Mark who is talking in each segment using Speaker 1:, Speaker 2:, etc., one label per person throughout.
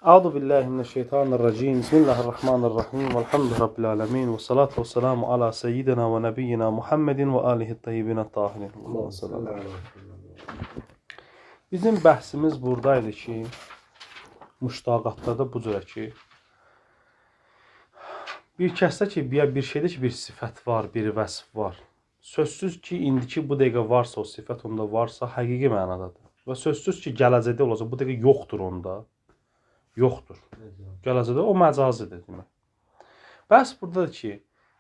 Speaker 1: Euzu billahi mineşşeytanirracim. Bismillahirrahmanirrahim. Velhamdülillahi rabbil alamin ve salatu vesselamu ala seyyidina ve nebiyyina Muhammedin ve alihi tayyibin tahirin. Allahu sallallahu Bizim bəhsimiz buradaydı ki, müştaqatlarda bu cürə ki, bir kəsdə ki, bir şeydə ki, bir sifət var, bir vəsf var. Sözsüz ki, indiki bu dəqiqə varsa, o sifət onda varsa, həqiqi mənadadır. Və sözsüz ki, gələcəkdə olacaq, bu dəqiqə yoxdur onda. Yoxdur. Gələcəkdə o məcazidir demək. Bəs buradadır ki,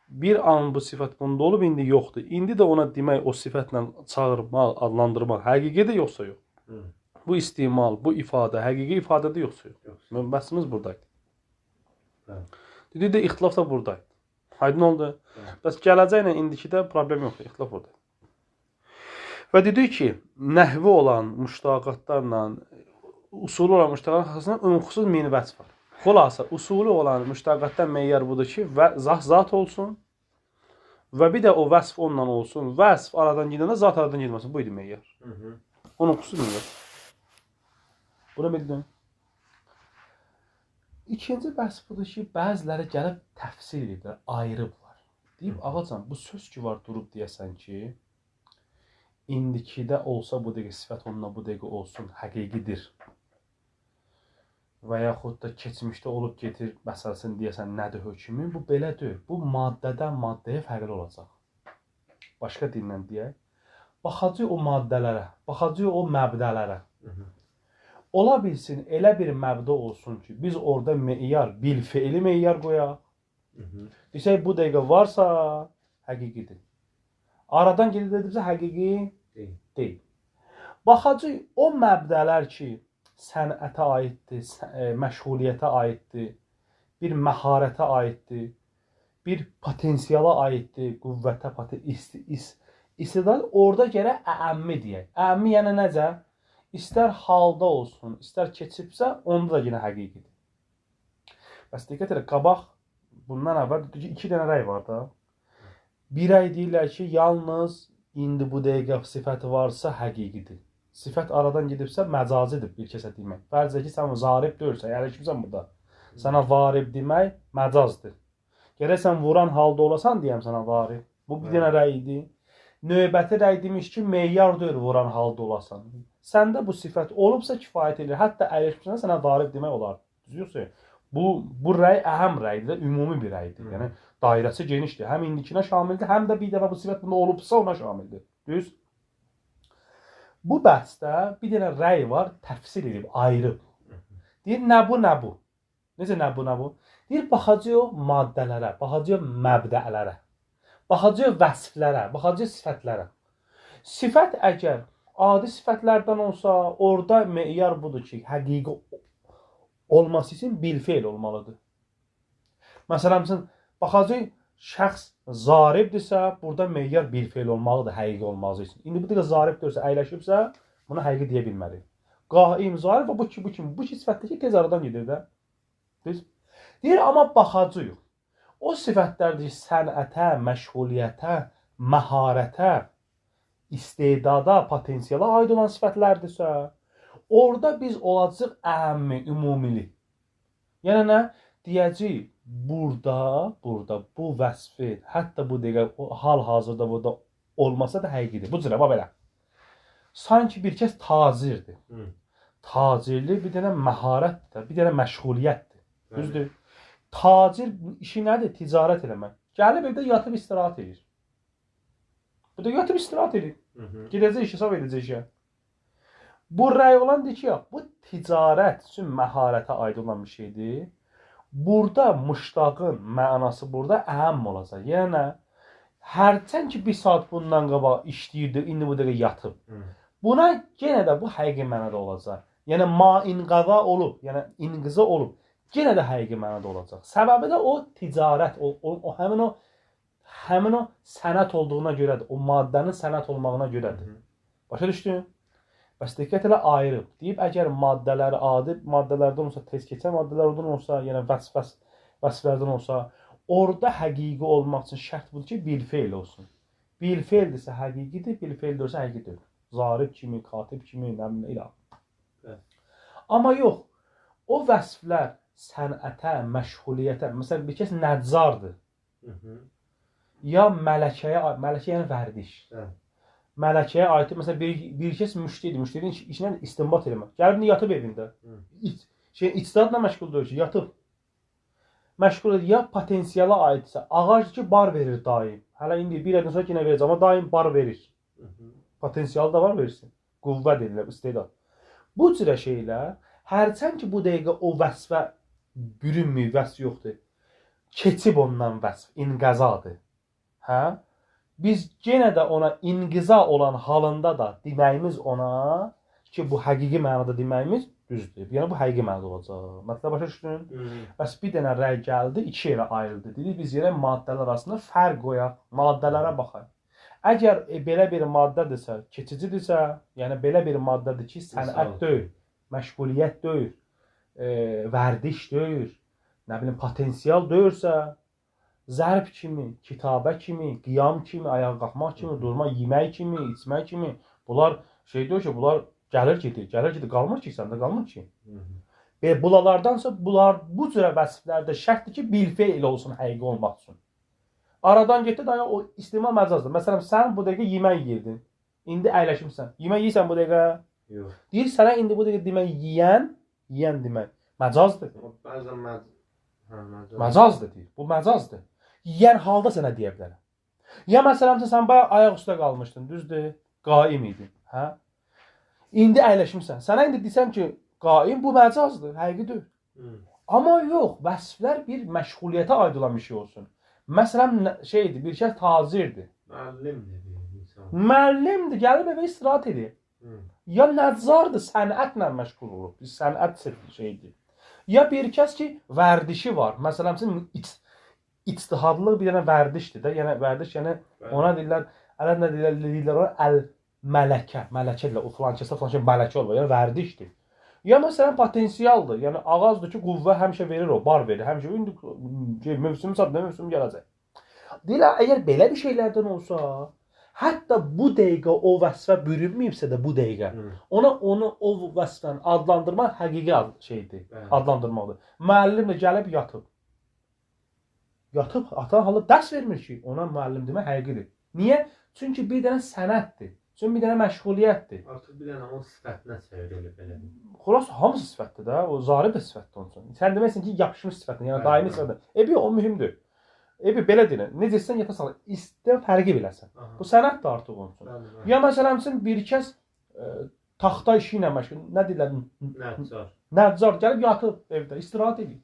Speaker 1: bir an bu sifət bunda olub, indi yoxdur. İndi də ona demək, o sifətlə çağırmaq, adlandırmaq həqiqidir yoxsa yox? Bu istimal, bu ifadə, həqiqi ifadədir yoxsa yox? Bəhsimiz buradaydı. Dedi də ixtilaf da buradaydı. Aydın oldu. Bəs gələcəklə indikidə problem yoxdur, ixtilaf buradaydı. Və dedik ki, nəhvi olan müştaqatlarla usulü olan müştaqat arasında ümumxüsus minvəc var. Xulasa, usulü olan müştaqatdan meyyar budur ki, zat olsun və bir də o vəsf onunla olsun. Vəsf aradan gedəndə zat aradan gedməsin. Bu idi meyyar. Ümumxüsus minvəc. Buna bildin? İkinci bəhs budur ki, bəziləri gəlib təfsir edirlər, ayırıblar. Deyib, ağacan, bu söz ki var durub deyəsən ki, indikidə olsa bu dəqiqə sifət onunla bu dəqiqə olsun, həqiqidir. Və yaxud da keçmişdə olub getir, məsələsini deyəsən, nədir hökmü? Bu belə deyil. Bu maddədən maddəyə fərqli olacaq. Başqa dillə deyək. Baxacaq o maddələrə, baxacaq o məbdələrə. Ola bilsin, elə bir məbdə olsun ki, biz orada meyyar, bilfeili meyyar qoyaq. Desək, bu dəqiqə varsa, həqiqidir. Aradan gedirsə, həqiqi deyil. Baxacaq, o məbdələr ki, sənətə aiddir, məşğuliyyətə aiddir, bir məharətə aiddir, bir potensiala aiddir, qüvvətə, istedad, orada gərək əəmmi deyək. Əəmmi yəni necə? İstər halda olsun, istər keçibsə, onda da yine həqiqidir. Bəs diqqət edək, qabaq bundan əvvəl iki dənə rəy var da. Bir rəy deyirlər ki, yalnız indi bu dəqiqə sifəti varsa həqiqidir. Sifət aradan gedibsə məcazidir bir kəsə demək. Fərz ki, sən zarib deyirsən, yerləşmirsən burada. Sənə varib demək məcazdır. Gərək sən vuran halda olasan deyəm sənə varib. Bu bir dənə rəy idi. Növbəti rəy demiş ki, meyyar deyil vuran halda olasan. Səndə bu sifət olubsa kifayət edir. Hətta əyləşmirsən sənə varib demək olar. Düzüyorsa, bu rəy əhəm rəydir, ümumi bir rəydir. Yəni dairəsi genişdir. Həm indikinə şamildir, həm də bir dəfə bu sifət bunda olubsa ona şamildir. Düz? Bu bəhsdə bir dənə rəy var, təfsir edib, ayırıb. Deyir, nə bu, nə bu? Necə nə bu, nə bu? Deyir, baxacaq maddələrə, baxacaq məbdələrə, baxacaq vəsflərə, baxacaq sifətlərə. Sifət əgər adi sifətlərdən olsa, orada meyyar budur ki, həqiqi olması üçün bilfeil olmalıdır. Məsələn, baxacaq, şəxs zaribdirsə, burada meyyar bilfeil olmalıdır həqiqi olması üçün. İndi bu dəqiqə zaribdirsə, əyləşibsə, buna həqiqi deyə bilmərik. Qaim zarib və bu ki sifətdəki tez aradan gedir də. Deyir, amma baxacaq. O sifətlərdir sənətə, məşğuliyyətə, məharətə, istedada, potensiala aid olan sifətlərdirsə, orada biz olacaq əhəmmi, ümumili. Yəni nə? Deyəcək, burada bu vəsfi, hətta bu dəqiqə hal-hazırda burada olmasa da həqiqidir. Bu cürə, belə. Sanki bir kəs tacirdir. Tacirli bir dənə məharətdir, bir dənə məşğuliyyətdir. Düzdür? Tacir işi nədir? Ticarət eləmək. Gəlib evdə yatıb istirahat edir. Bu da yatıb istirahat edir. Gedəcək işə, sağ edəcək işə. Bu rəy olan deyir ki, bu ticarət üçün məharətə aid olan bir şeydir. Burada müştaqın mənası burada əhəm olacaq. Yəni, hərçən ki, bir saat bundan qabaq işləyirdi, indi bu dəqiqə yatıb. Buna yenə də bu həqiqi mənada olacaq. Yəni, ma-inqaza olub, yəni inqiza olub, yenə də həqiqi mənada olacaq. Səbəbi də o ticarət, həmin o sənət olduğuna görədir. O maddənin sənət olmağına görədir. Başa düşdün? Bəs diqqət elə ayırıb. Deyib, əgər maddələri adi maddələrdən olsa, tez keçən maddələrdən olsa, yəni vəsflərdən olsa, orada həqiqi olmaq üçün şərt budur ki, bilfeil olsun. Bilfeildirsə həqiqidir, bilfeildirsə həqiqidir. Zarib kimi, katib kimi, nəminə ilə. Amma yox, O vəsflər sənətə, məşğuliyyətə, məsələn bir kəs nəccardır. Ya mələkəyə, mələkə yəni vərdiş. Mələkəyə aid, məsələn bir kəs müştəridir, müştərinin işinə istinbat eləmək. Gəlib yatıb evində. İctihadla məşğuldur ki, yatıb. Məşğuldur ya potensiala aidsə, ağac ki bar verir daim. Hələ indi bir aydan sonra yenə verəcək, amma daim bar verir. Potensial da var versin. Qüvvə deyirlər, istedad. Bu cürə şeylər, hərçənd ki bu dəqiqə o vəsfə bürünmür, vəsf yoxdur. Keçib ondan vəsf, inqazadır. Hə? Biz yenə də ona inqiza olan halında da deməyimiz ona ki, bu həqiqi mənada deməyimiz düzdür. Yəni bu həqiqi mənada olacaq. Məsələn başa düşdün? Bəs bir dənə rəy gəldi, iki yerə ayrıldı. Dedi biz yerə maddələr arasında fərq qoyaq, maddələrə baxaq. Əgər belə bir maddədirsə, keçicidirsə, yəni belə bir maddədir ki, sənət deyil, məşğuliyyət deyil, vərdiş deyil, nə bilim potensial deyilsə, zərb kimi, kitabə kimi, qiyam kimi, ayağa qalxmaq kimi, durma, yemək kimi, içmək kimi, bunlar şey deyir ki, bunlar gəlir gedir, qalmır ki, səndə qalmır ki. Bunlardansa, bunlar bu cürə vəsiflərdə şərtdir ki, bilfeil olsun həqiqi olmaq üçün. Aradan getdi, daha o istimal məcazdır. Məsələn, sən bu dəqiqə yemək yedin, indi əyləşmirsən. Yemək yeyirsən bu dəqiqə? Yox. Deyir, sənə indi bu dəqiqə demək yeyən demək məcazdır.
Speaker 2: Bəzən
Speaker 1: məcazdır deyir, bu məcazdır. Yiyən halda sənə deyə bilərəm. Ya məsələn, sən bayaq ayaq üstə qalmışdın, düzdür, qaim idin, hə? İndi əyləşmirsən. Sənə indi desəm ki, qaim bu məcazdır, həqiqidir. Amma yox, vəsflər bir məşğuliyyətə aid olan bir şey olsun. Məsələn, şeydir, bir kəs tacirdir. Müəllimdir, gəlib evə istirahət edir. Ya nəccardır, sənətlə məşğul olub, sənət şeydir. Ya bir kəs ki, vərdişi var. Məsələn, ictihadlıq bir dənə vərdişdir də. Yəni vərdiş, yəni ona deyirlər, əlində deyirlər ona əl-mələkə. Mələkə deyirlər, o filan kəsə mələkə olur, yəni vərdişdir. Ya məsələn potensialdır. Yəni ağacdır ki, qüvvə həmişə verir o, bar verir. Həmişə indi mövsüm çatdı, mövsüm gələcək. Deyirlər, əgər belə bir şeylərdən olsa, hətta bu dəqiqə o vəsfə bürünməyibsə də bu dəqiqə, onu o vəsfdən adlandırmaq həqiqi şeydir, adlandırmaqdır. Müəllim də gəlib yatıb. Yatıb, atan halı dərs vermir ki, ona müəllim demək həqiqidir. Niyə? Çünki bir dənə sənətdir. Çünki bir dənə məşğuliyyətdir.
Speaker 2: Artıq bir dənə onun sifətinə çevir elə belə.
Speaker 1: Xülas hamısı sifətdir də, o zarib də sifətdir onun üçün. Sən deməksən ki, yapışmış sifətdir, yəni daimi sifətdir. O mühümdür. Belə deyirəm, necə istəsən yatasan, istəyən fərqi biləsən. Bu sənətdir artıq onun üçün. Ya məsələn bir kəs taxta işi ilə məşğul, nə deyirlər? Nəccar gəlib yatıb evdə, istirahət edir.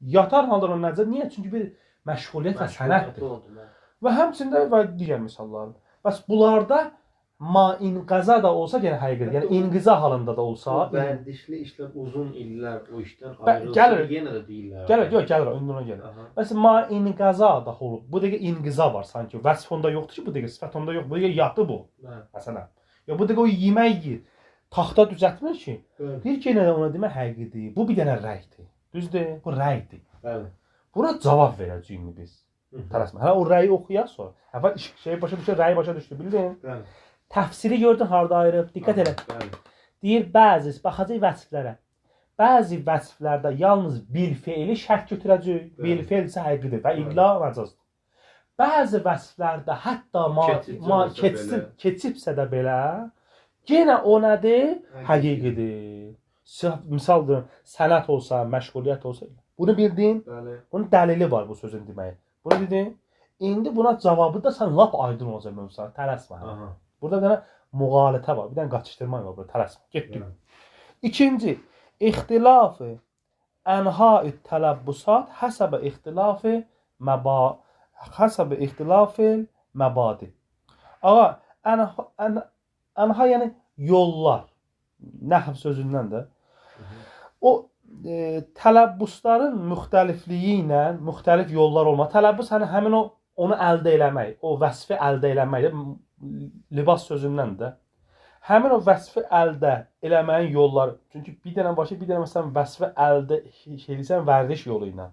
Speaker 1: Yatar halda onun nəccar, niyə? Çünki bir məşğuliyyət və sənətdir. Və həmçində və digər misallar. Bəs bunlarda inqiza da olsa yenə həqiqidir. Yəni inqiza halında da olsa,
Speaker 2: vərdişli işlər uzun illər o işdən ayrılsa yenə də deyirlər.
Speaker 1: Gəlir, ona gəlir. Bəs inqiza da olub. Bu dəqiqə inqiza var sanki. Vəsf onda yoxdur ki, bu dəqiqə sifət onda yox. Bu dəqiqə yatıb o. Məsələn. Ya bu dəqiqə o yemək yeyir. Taxta düzəltmir ki. Deyir ki, yenə də ona demə həqiqidir. Bu bir dənə rəydir. Düzdür? Bu rəydir.
Speaker 2: Bəli.
Speaker 1: Buna cavab verəcəyik biz. Tələsmə. Hələ o rəyi oxuyaq sonra. Əvvəl başa düşür, rəyi başa düşdü, bildin?
Speaker 2: Bəli.
Speaker 1: Təfsiri gördün harda ayırıb, diqqət elə. Deyir, baxacaq vəsiflərə. Bəzi vəsiflərdə yalnız bir feili şərt götürəcək, bir feil isə həqiqidir və illa məcazdır. Bəzi vəsiflərdə hətta keçibsə də belə, yenə o nədir? Həqiqidir. Misaldır, sənət olsa, məşğuliyyət olsa. Bunu bildin? Bunun dəlili var bu sözün deməyi. Bunu bildin? İndi buna cavabı da sən lap aydın olacaq mövzulara, tələsmə. Burada bir dənə müğalətə var, bir dənə qaçışdırma var, burada tələsmə. Getdik. İkinci, ixtilafı ənha-i tələbbusat həsəbə ixtilafı məbadi. Ağa, ənha yəni yollar, nəhv sözündən də. O tələbbusların müxtəlifliyi ilə müxtəlif yollar olmaq. Tələbbus həmin onu əldə eləmək, o vəsfi əldə eləmək, libas sözündən də. Həmin o vəsfi əldə eləməyin yolları, çünki bir dənə məsələn vəsfi əldə edirsən vərdiş yolu ilə.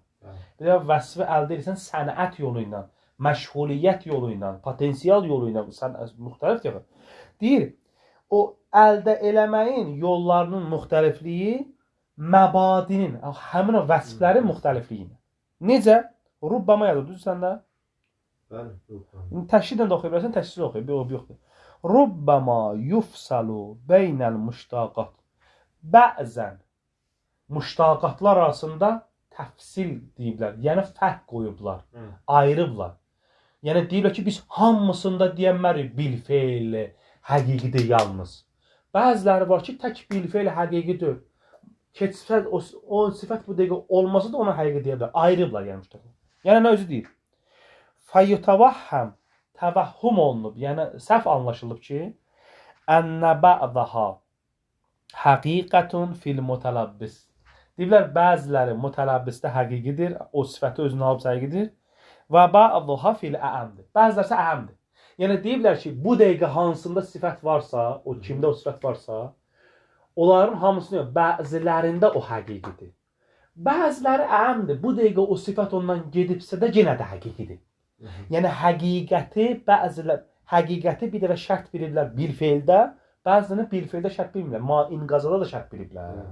Speaker 1: Bir dənə vəsfi əldə edirsən sənət yolu ilə, məşğuliyyət yolu ilə, potensial yolu ilə, müxtəlif yaxın. Deyir, o əldə eləməyin yollarının müxtəlifliyi məbadinin, həmin o vəsflərin müxtəlifliyini. Necə? Rubbama yazır, düzdür səndə?
Speaker 2: Bəli, rubbama.
Speaker 1: Təşkildən də oxuya bilərsən, təşkildə oxuya, bir yoxdur. Rubbama yufsalu beynəl müştaqat. Bəzən müştaqatlar arasında təfsil deyiblər, yəni fərq qoyublar, ayırıblar. Yəni deyirlər ki, biz hamısında deyənmərik bilfeil, həqiqidir yalnız. Bəziləri var ki, tək bilfeil həqiqidir. Keçsəz o sifət bu dəqiqə olmasa da ona həqiqi deyə bilər. Ayırıblar yəni müştəqat. Yəni nə özü deyir? Fəyutavahham təvəhhüm olunub, yəni səhv anlaşılıb ki, ənnə bə'daha həqiqətun fil mutələbbis. Deyirlər, bəziləri mutələbbisdə həqiqidir, o sifəti özünə alıb həqiqidir. Və bə'daha fil əhəmdir. Bəzilərsə əhəmdir. Yəni deyirlər ki, bu dəqiqə hansında sifət varsa, o kimdə o sifət varsa, onların hamısını yox, bəzilərində o həqiqidir. Bəziləri əhəmdir. Bu dəqiqə o sifət ondan gedibsə də yenə də həqiqidir. Yəni həqiqəti bir dəfə şərt bilirlər bir feildə, bəzilərini bir feildə şərt bilmirlər. İnqazada da şərt bilirlər.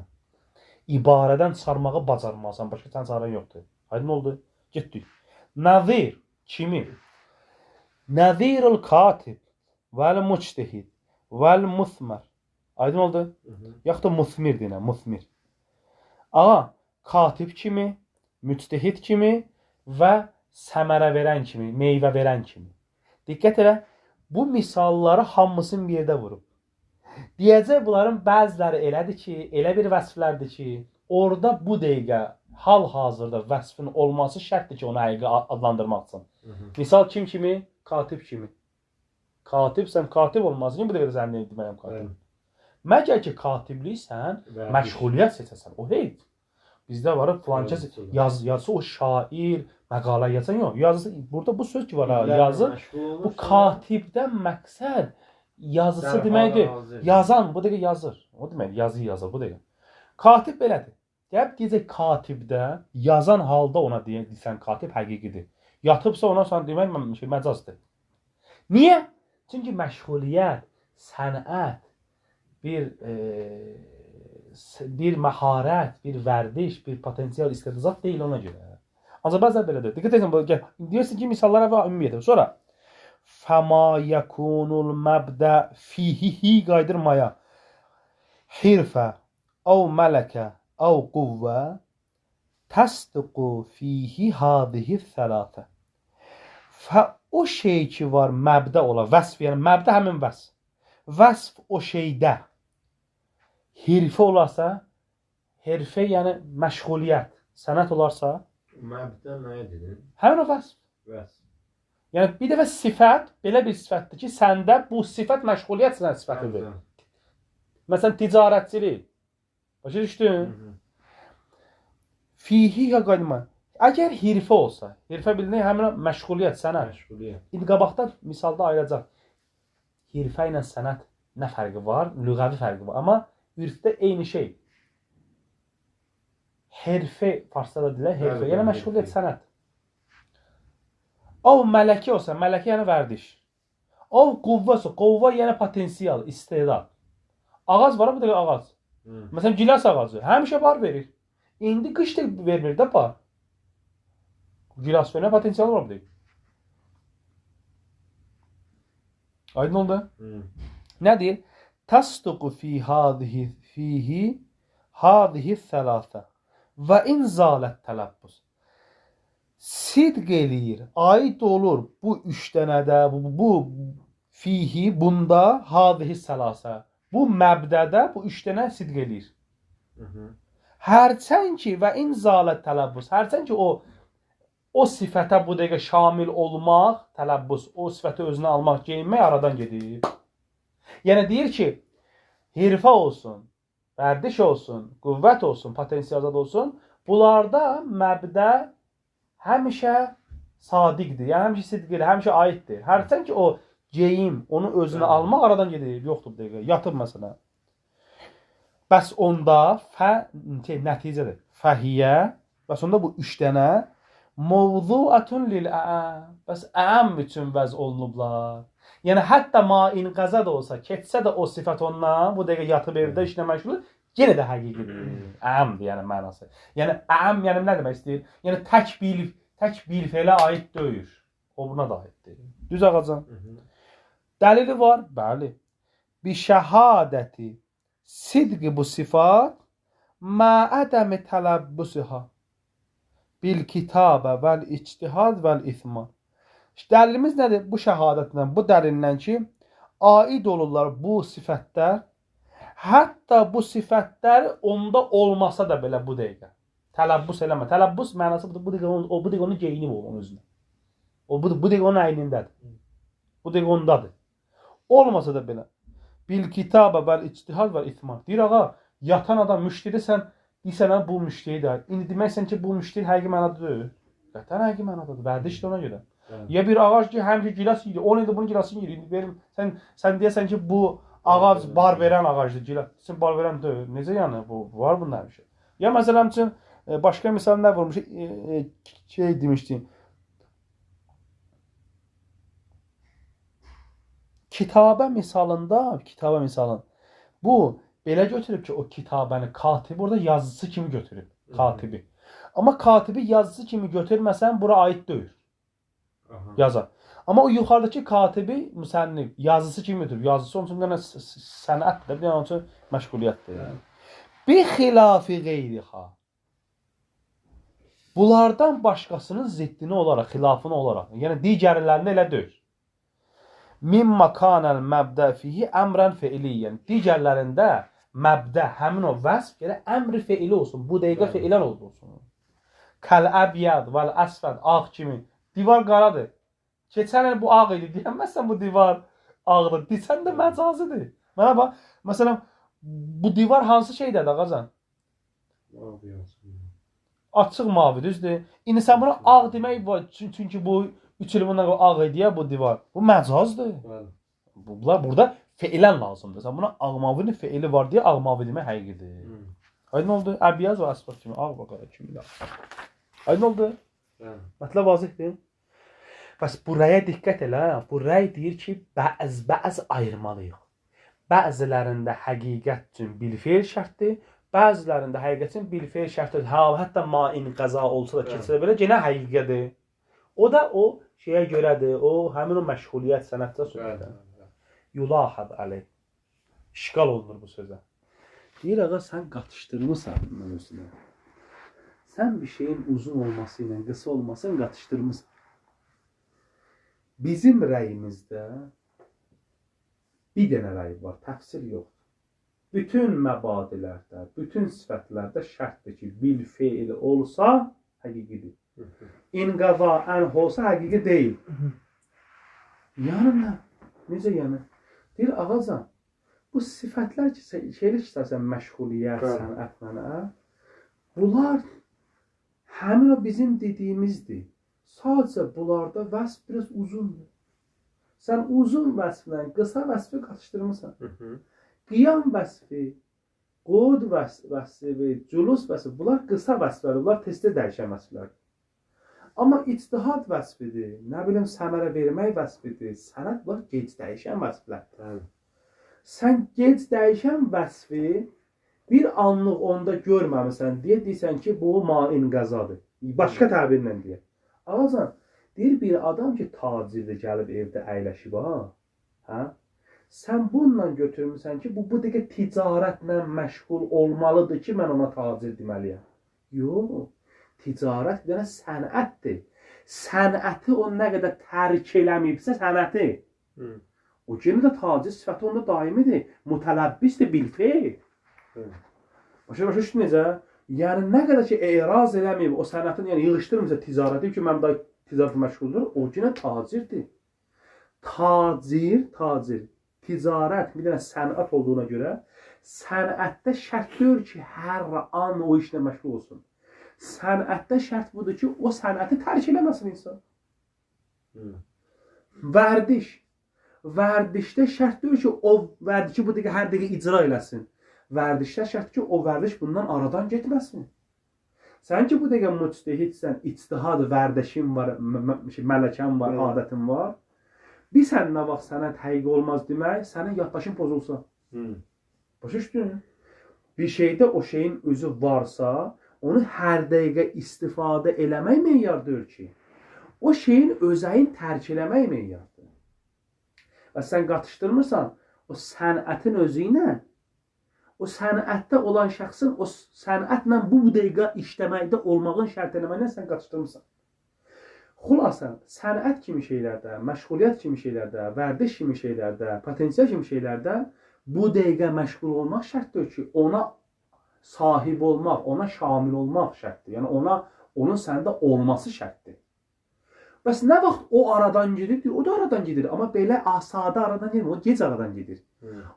Speaker 1: İbarədən çıxarmağı bacarmazsan, başqa sən çarən yoxdur. Aydın oldu? Getdik. Nazir kimi? Nazirul katib vəl muctehid vəl musmir. Aydın oldu? Yaxud da musmir deyilən, musmir. Ağa, katib kimi, müctehid kimi və səmərə verən kimi, meyvə verən kimi. Diqqət elə, bu misalları hamısını bir yerdə vurub. Deyəcək, bunların bəziləri elədir ki, elə bir vəsflərdir ki, orada bu dəqiqə hal-hazırda vəsfin olması şərtdir ki, onu həqiqi adlandırmaq üçün. Misal kim kimi? Katib kimi. Katib, sən katib olmasın ki, bu dəqiqə sən nə deməyəm katib. Məgər ki, katibliksən, məşğuliyyət seçəsən, o heyt. Bizdə var, filankəs yazısı, o şair, məqalə yazan yox. Yazısı, burada bu söz ki var, yazı, bu katibdən məqsəd yazısı deməkdir. Yazan, bu dəqiqə yazır. O demək, yazı yazır, bu dəqiqə. Katib belədir. Deyib, deyəcək, katibdə, yazan halda ona deyirsən, katib həqiqidir. Yatıbsa ona sən demək, məcazdır. Niyə? Çünki məşğuliyyət, sənət, bir məharət, bir vərdiş, bir potensial istedad deyil ona görə. Ancaq bəzən belədir. Diqqət edin, deyirsin ki, misallara və ümumiyyətə. Sonra fəma yəkunul məbdə fihihi qaydırmaya hirfə əv mələkə əv quvvə təsdiqu fihi hadihi thələtə. O şey ki var məbdə ola, vəsf, yəni məbdə həmin vəsf. Vəsf o şeydə hirfə olarsa, hirfə yəni məşğuliyyət, sənət olarsa,
Speaker 2: məbdə nəyə dedin?
Speaker 1: həmin o vəsf.
Speaker 2: Vəsf.
Speaker 1: Yəni bir dəfə sifət, belə bir sifətdir ki, səndə bu sifət məşğuliyyət sifətidir. Məsələn, ticarətçilik. Başa düşdün? Fihi ya qaydırma. Əgər hirfə olsa, hirfə bildiyin həmin məşğuliyyət, sənət. İndi qabaqda misalda ayıracaq. Hirfə ilə sənət nə fərqi var? Lüğəvi fərqi var. Amma ürfdə eyni şey. Hirfə, farsda da deyirlər, hirfə. Yəni məşğuliyyət, sənət. O mələkə olsa, mələkə yəni vərdiş. O quvvə olsa, quvvə yəni potensial, istedad. Ağac var, bu da ağac. Məsələn, gilas ağacı həmişə bar verir. İndi qış da vermir də bar. Gilas vermə potensial var deyil. Aydın oldu? Nə deyir? Təsdiqu fi hadihi thəlâthə və in zalət tələbbüs. Sidq eləyir, aid olur bu üç dənədə, bu fihi, bunda, hadihi sələsə. Bu məbdədə bu üç dənə sidq eləyir. Hərçən ki və in zalət tələbbüs, hərçən ki o sifətə bu dəqiqə şamil olmaq, tələbbüs, o sifəti özünə almaq, geyinmək aradan gedir. Yəni deyir ki, hirfə olsun, vərdiş olsun, qüvvət olsun, potensialzad olsun, bunlarda məbdə həmişə sadiqdir, yəni həmişə sidq edir, həmişə aiddir. Hərçən ki o geyim, onu özünə almaq aradan gedir, yoxdur bu dəqiqə, yatıb məsələn. Bəs onda nəticədir. Fəhiyyə, bəs onda bu üç dənə mövzuatun lil-əm. Bəs əm üçün vəz olunublar. Yəni hətta ma-in qəza da olsa, keçsə də o sifət ondan, bu dəqiqə yatıb evdə işlə məşğul, yenə də həqiqidir. Əhəmdir yəni mənası. Yəni əhəm yəni nə demək istəyir? Yəni tək bir felə aid deyil. O buna da aiddir. Düz ağacan. Dəlili var? Bəli. Bi şəhadəti sidqi bu sifat ma ədəmi tələbbusiha bil kitabə vəl ictihad vəl ithman. Dəlilimiz nədir? Bu şəhadətlə, bu dəlillə ki, aid olurlar bu sifətlər. Hətta bu sifətlər onda olmasa da belə bu dəqiqə. Tələbbüs eləmə. Tələbbüs mənası bu dəqiqə onun geyini bu onun özünə. O bu dəqiqə onun əynindədir. Bu dəqiqə ondadır. Olmasa da belə. Bil kitabə vəl ictihad vəl ithman. Deyir ağa, yatan adam müşteri sən deyirsən bu müşteridir. İndi deməksən ki, bu müşteri həqiqi mənada deyil. Qətən həqiqi mənadadır. Vərdişdir ona görə. Ya bir ağac ki, həmişə gilas yeyir. 10 ildir bunun gilasını yeyir. İndi verim sən deyəsən ki, bu ağac bar verən ağacdır. Gilas. Sən bar verən deyil. Necə yəni bu var bunda həmişə. Ya məsələn üçün başqa misal nə vurmuş? Şey demişdim. Kitabə misalında, bu belə götürüb ki, o kitabəni katibi orada yazısı kimi götürüb. Katibi. Amma katibi yazısı kimi götürməsən bura aid deyil. Yazar. Amma o yuxarıdakı katibi müsənnif yazısı kimi götürüb. Yazısı onun üçün sənətdir, bir onun üçün məşğuliyyətdir. Bi xilafi qeyriha. Bunlardan başqasının ziddini olaraq, xilafını olaraq, yəni digərlərində elə deyil. Mimma kanal məbdə fihi əmrən feiliyyən. Digərlərində məbdə həmin o vəsf elə əmri feili olsun. Bu dəqiqə feilən olsun. Kəl əbyad vəl əsfəd ağ kimi. Divar qaradır. Keçən il bu ağ idi. Deyəməzsən bu divar ağdır. Desən də məcazıdır. Mənə bax, məsələn, bu divar hansı şeydədir ağacan? Açıq mavi, düzdür? İndi sən buna ağ demək var. Çünki bu 3 il bundan ağ idi ya bu divar. Bu məcazdır. Bunlar burada feilən lazımdır. Sən buna ağ mavinin feili var deyə ağ mavi demək həqiqidir. Aydın oldu? Əbiyaz və əsfad kimi. Ağ və qara kimi. Aydın oldu? Mətləb vazihdir. Bəs buraya diqqət elə. Bu rəy deyir ki, bəz ayırmalıyıq. Bəzilərində həqiqət üçün bil-feil şərtdir. Bəzilərində həqiqət üçün bil-feil şərtdir. Hətta main qəza olsa da keçsə belə yenə həqiqədir. O da o şeyə görədir. O həmin o məşğuliyyət sənətdə sözüdür. Yulahad əleyh. İşqal olunur bu sözə. Deyir ağa sən qatışdırmısan mövzunu. Sən bir şeyin uzun olması ilə qısa olmasını qatışdırmısan. Bizim rəyimizdə bir dənə rəy var, təfsir yoxdur. Bütün məbadilərdə, bütün sifətlərdə şərtdir ki, bil feil olsa həqiqidir. İnqəza ənh olsa həqiqi deyil. Yəni nə? Necə yəni? Deyir ağacan, bu sifətlər ki, şeylik istərsən məşğuliyyət, sənətlə, bunlar həmin o bizim dediyimizdir. Sadəcə bunlarda vəsf biraz uzundur. Sən uzun vəsflə qısa vəsfi qatışdırmısan. Qiyam vəsfi, qud vəsfi, cülus vəsfi, bunlar qısa vəsflərdir, bunlar tez-tez dəyişən vəsflərdir. Amma ictihad vəsfidir, nə bilim səmərə vermək vəsfidir, sənət bunlar gec dəyişən vəsflərdir. Sən gec dəyişən vəsfi bir anlıq onda görməmisən deyə deyirsən ki, bu main qəzadır. Başqa təbirlə deyək. Ağacan, deyir bir adam ki, tacirdir, gəlib evdə əyləşib ha? Sən bununla götürmüsən ki, bu dəqiqə ticarətlə məşğul olmalıdır ki, mən ona tacir deməliyəm. Yox, ticarət bir dənə sənətdir. Sənəti o nə qədər tərk eləməyibsə sənəti. O yenə də tacir sifəti onda daimidir. Mütələbbisdir bilfeil. Başa düşdün necə? Yəni nə qədər ki, eraz eləməyib, o sənətin yığışdırmırsa ticarəti ki, mən daha ticarətlə məşğuldur, o yenə tacirdir. Tacir, ticarət bir dənə sənət olduğuna görə, sənətdə şərt deyil ki, hər an o işlə məşğul olsun. Sənətdə şərt budur ki, o sənəti tərk eləməsin insan. Vərdiş. Vərdişdə şərt deyil ki, o vərdişi bu dəqiqə hər dəqiqə icra eləsin. Vərdişdə şərt ki, o vərdiş bundan aradan getməsin. Sən ki, bu dəqiqə müctehidsən, ictihad vərdişin var, mələkən var, adətin var. Bir sən nə vaxt sənət həqiqi olmaz demək, sənin yaddaşın pozulsa. Başa düşdün? Bir şeydə o şeyin özü varsa, onu hər dəqiqə istifadə eləmək meyar deyil ki. O şeyin özəyin tərk eləmək meyardır. Və sən qatışdırmırsan, o sənətin özü ilə, o sənətdə olan şəxsin o sənətlə bu dəqiqə işləməkdə olmağın şərt eləməklə sən qatışdırmırsan. Xülasə, sənət kimi şeylərdə, məşğuliyyət kimi şeylərdə, vərdiş kimi şeylərdə, potensial kimi şeylərdə bu dəqiqə məşğul olmaq şərtdir ki, ona sahib olmaq, ona şamil olmaq şərtdir. Yəni, onun səndə olması şərtdir. Bəs nə vaxt o aradan gedir? O da aradan gedir. Amma belə asadə aradan gedir, o gec aradan gedir.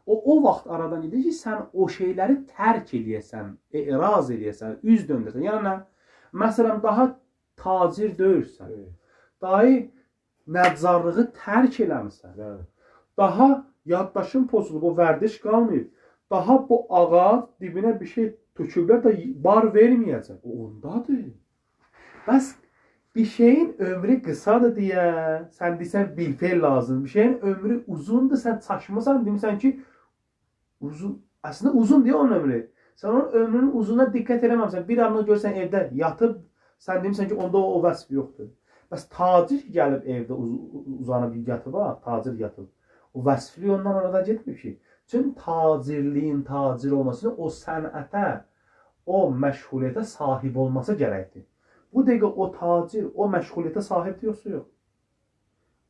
Speaker 1: O vaxt aradan gedir ki, sən o şeyləri tərk eləyəsən, eraz eləyəsən, üz döndürsən. Yəni nə? Məsələn, daha tacir deyirsən. Dahi nəzarlığı tərk eləmirsən. Daha yaddaşın pozulub, o vərdiş qalmayıb. Daha bu ağac dibinə bir şey töküblər də bar verməyəcək. O ondadır. Bəs bir şeyin ömrü qısadır deyə, sən deyirsən bilfel lazım. Bir şeyin ömrü uzundur, sən çaşmısan, demirsən ki, uzun. Əslində uzun deyə onun ömrü. Sən onun ömrünün uzununa diqqət eləməmsən. Bir anını görsən evdə yatıb, sən demirsən ki, onda o vəsf yoxdur. Bəs tacir gəlib evdə uzanıb yatıb, tacir yatıb. O vəsfli ondan arada getmir ki. Çünki tacirliyin tacir olmasını o sənətə, o məşğuliyyətə sahib olması gərəkdir. Bu dəqiqə o tacir, o məşğuliyyətə sahibdir yoxsa yox?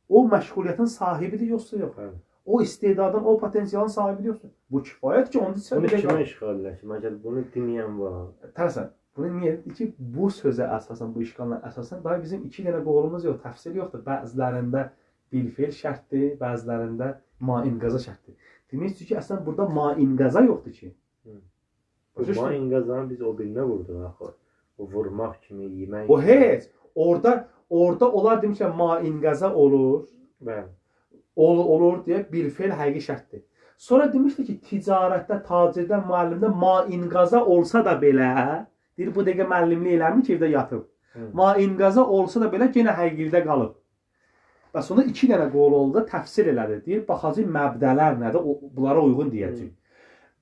Speaker 1: O məşğuliyyətin sahibidir yoxsa yox? O istedadın, o potensialın sahibidir yoxsa yox? Bu kifayət ki, onu
Speaker 2: bunu kimə işğal eləşim? Əgər bunu dinləyən var.
Speaker 1: Tərsən, bunu niyə dedik ki, bu sözə əsasən, bu işğalına əsasən, daha bizim 2 dənə qolumuz yox, təfsir yoxdur. Bəzilərində bilfel şərtdir, bəzilərində mainqaza şərtdir. Demək istəyir ki, əslən burada mainqaza yoxdur ki.
Speaker 2: Mainqazanı biz o birinə vurduq axı. O vurmaq kimi, yemək
Speaker 1: kimi. O heç. Orada onlar demişlər mainqaza olur.
Speaker 2: Bəli.
Speaker 1: Olur deyə bilfel həqiqi şərtdir. Sonra demişdi ki, ticarətdə, tacirdə, müəllimdə mainqaza olsa da belə, deyir bu dəqiqə müəllimlik eləmir ki, evdə yatıb. Mainqaza olsa da belə yenə həqiqidə qalıb. Bəs onda 2 dənə qol oldu, təfsir elədi. Deyir, baxacaq məbdələr nədir, bunlara uyğun deyəcək.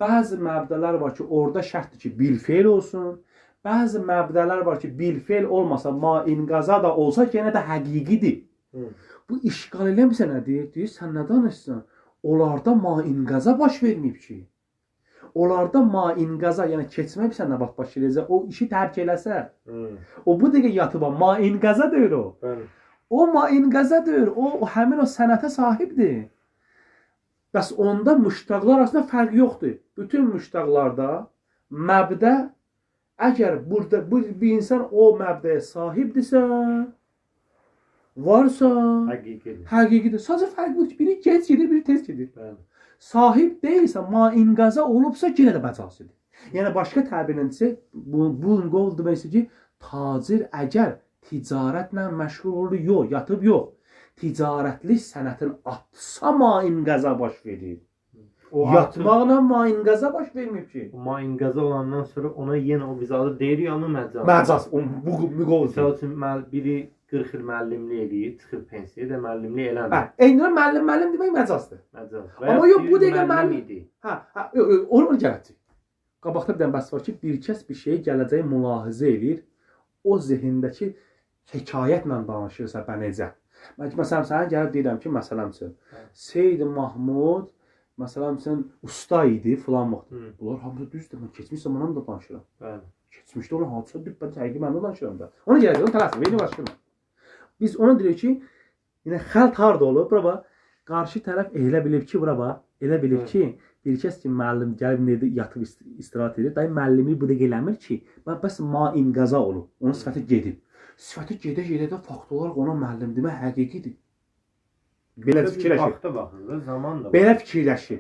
Speaker 1: Bəzi məbdələr var ki, orada şərtdir ki, bilfeil olsun. Bəzi məbdələr var ki, bilfeil olmasa, mainqaza da olsa ki, yenə də həqiqidir. Bu işğal eləmirsə nə deyir? Deyir, sən nə danışsan? Onlarda mainqaza baş verməyib ki. Onlarda mainqaza, yəni keçmək sən nə vaxt baş verəcək, o işi tərk eləsə, o bu dəqiqə yatıba, mainqaza deyir o. O mainqazadır, o həmin o sənətə sahibdir. Bəs onda müştəqlar arasında fərq yoxdur. Bütün müştəqlarda məbdə, əgər burada bir insan o məbdəyə sahibdirsə, varsa, həqiqidir. Sadəcə fərq budur ki, biri gec gedir, biri tez gedir. Sahib deyilsə, mainqaza olubsa, yenə də bəcasıdır. Yəni, başqa təbirlə desə, bu qol deməksə ki, tacir əgər ticarətlə məşğul olur, yox, yatıb yox. Ticarətli sənətin atsa mainqaza baş verir. Yatmaqla mainqaza baş vermir ki.
Speaker 2: Mainqaza olandan sonra ona yenə o biz adı deyirik, amma məcaz.
Speaker 1: Məcaz, bu qol.
Speaker 2: Misal üçün, biri 40 il müəllimlik eləyir, çıxır pensiyaya da müəllimlik eləmir.
Speaker 1: Eynilə müəllim demək məcazdır. Amma yox, bu dəqiqə müəllim. Onu gələcək. Qabaqda bir dənə bəhs var ki, bir kəs bir şeyi gələcəyi mülahizə eləyir. O zihindəki hekayətlə danışırsa bənəcə. Məsələn, sənə gəlib deyirəm ki, məsələn üçün, Seyyid Mahmud, məsələn üçün, usta idi filan vaxt. Bunlar hamıda düzdür, mən keçmiş zamanım da danışıram. Keçmişdə olan hadisa dübbət həqiqi mən də danışıram da. Ona gələk, onu tələsəm, veyni başlayma. Biz ona deyirik ki, yine xəlt harda olub, bura bax, qarşı tərəf elə bilib ki, bura bax, elə bilib ki, bir kəs ki, müəllim gəlib nerede yatıb istirahat edir, dayı müəllimi bu da eləmir ki, bəs mainqaza olub, onun sifəti gedib. Sifəti gedə-gedə fakt olaraq ona müəllim demə həqiqidir. Belə fikirləşir. Belə fikirləşir.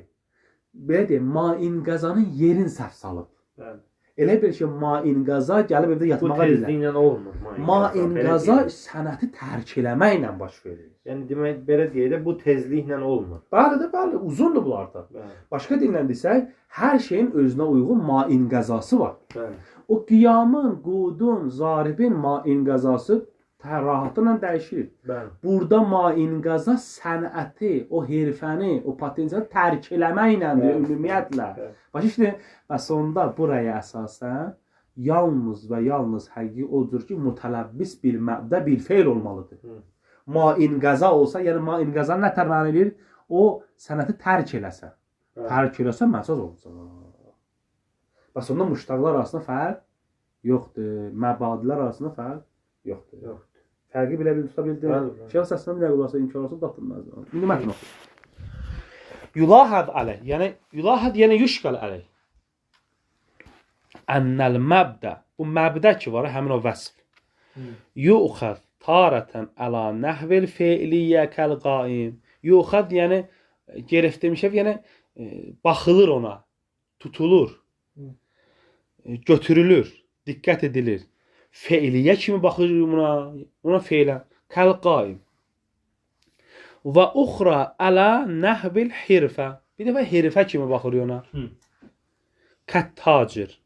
Speaker 1: Belə deyim, mainqazanın yerin səhv salıb. Elə bir ki, mainqaza gəlib evdə yatmağa
Speaker 2: deyirlər. Bu tezliklə olmur.
Speaker 1: Mainqaza sənəti tərk eləməklə baş verir.
Speaker 2: Yəni demək, belə deyək də, bu tezliklə olmur.
Speaker 1: Bəli, uzundur bunlarda. Başqa dillə desək, hər şeyin özünə uyğun mainqazası var. O qiyamın, qudun, zaribin mainqazası rahatlıqla dəyişir.
Speaker 2: Bəli.
Speaker 1: Burada mainqaza sənəti, o herfəni, o potensialı tərk eləməklədir ümumiyyətlə. Başa düşdün? Və sonda buraya əsasən yalnız və yalnız həqiqi odur ki, mütələbbis bir məbdə, bir feil olmalıdır. Mainqaza olsa, yəni mainqaza nə tərəf edir? O sənəti tərk eləsə. Tərk eləsə məsəl olacaq. Və sonda müştəqlər arasında fərq yoxdur. Məbadilər arasında fərq yoxdur. Fərqi bilə tuta bildin. Şəxs səslə bilə qulasa imkan olsa datılmaz. İndi mətn oxu. Yulahad aleyh. Yəni yüşqal aleyh. Ennel məbdə. Bu məbdə ki var, həmin o vəsf. Yuxad taratan ala nahvel fi'liyə kal qaim. Yuxad yəni geriftirmişə, yəni baxılır ona, tutulur, götürülür, diqqət edilir. Feiliyə kimi baxır buna feilə. Kal qaim. Və uxra ala nahvel hirfə. Bir dəfə hirfə kimi baxır ona. Kət tacir.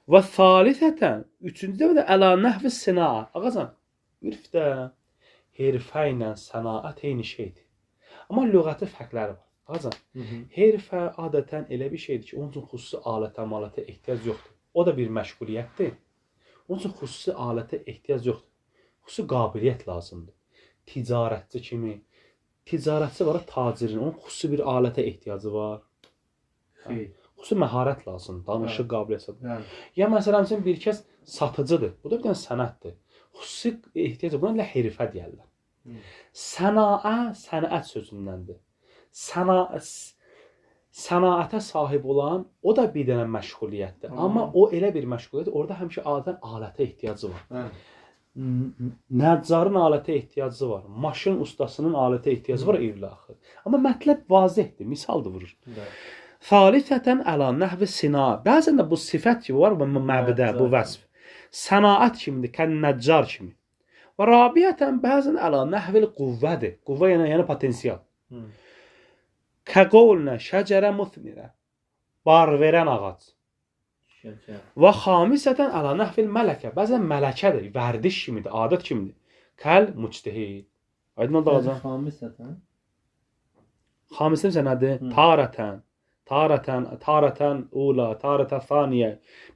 Speaker 1: Və thalithətən, üçüncü dəfə də əla nəhvi sina'a. Ağacan, ürfdə herfə ilə sənaət eyni şeydir. Amma lüğəti fərqləri var. Ağacan, herfə adətən elə bir şeydir ki, onun üçün xüsusi alətə ehtiyac yoxdur. O da bir məşğuliyyətdir. Onun üçün xüsusi alətə ehtiyac yoxdur. Xüsusi qabiliyyət lazımdır. Ticarətçi kimi. Ticarətçi var, tacirin. Onun xüsusi bir alətə ehtiyacı var. Xüsusi məharət lazımdır. Danışıq qabiliyyəti. Ya məsələn üçün bir kəs satıcıdır. Bu da bir dənə sənətdir. Xüsusi ehtiyac buna ilə herifə deyərlər. Sənaə sənət sözündəndir. Sənaətə sahib olan o da bir dənə məşğuliyyətdir. Amma o elə bir məşğuliyyətdir. Orada həmişə adətən alətə ehtiyacı var. Nəccarın alətə ehtiyacı var. Maşın ustasının alətə ehtiyacı var ilə axır. Amma mətləb vazihdir. Misaldır vurur. Thalithətən əla nəhvi sina. Bəzən də bu sifət kimi var, bu məbdə, bu vəsf. Sənaət kimidir, kən nəccar kimi. Və rabiyyətən bəzən əla nəhvil quvvədir. Quvvə yəni potensial. Kəqolnə şəcərə müthmirə. Bar verən ağac. Və xamisətən əla nəhvil mələkə. Bəzən mələkədir, vərdiş kimidir, adət kimidir. Kəl müctehid. Aydın oldu ağacan?
Speaker 3: Xamisətən?
Speaker 1: Xamisətən nədir? Tarətən. Tarətən ula, tarətən faniyə.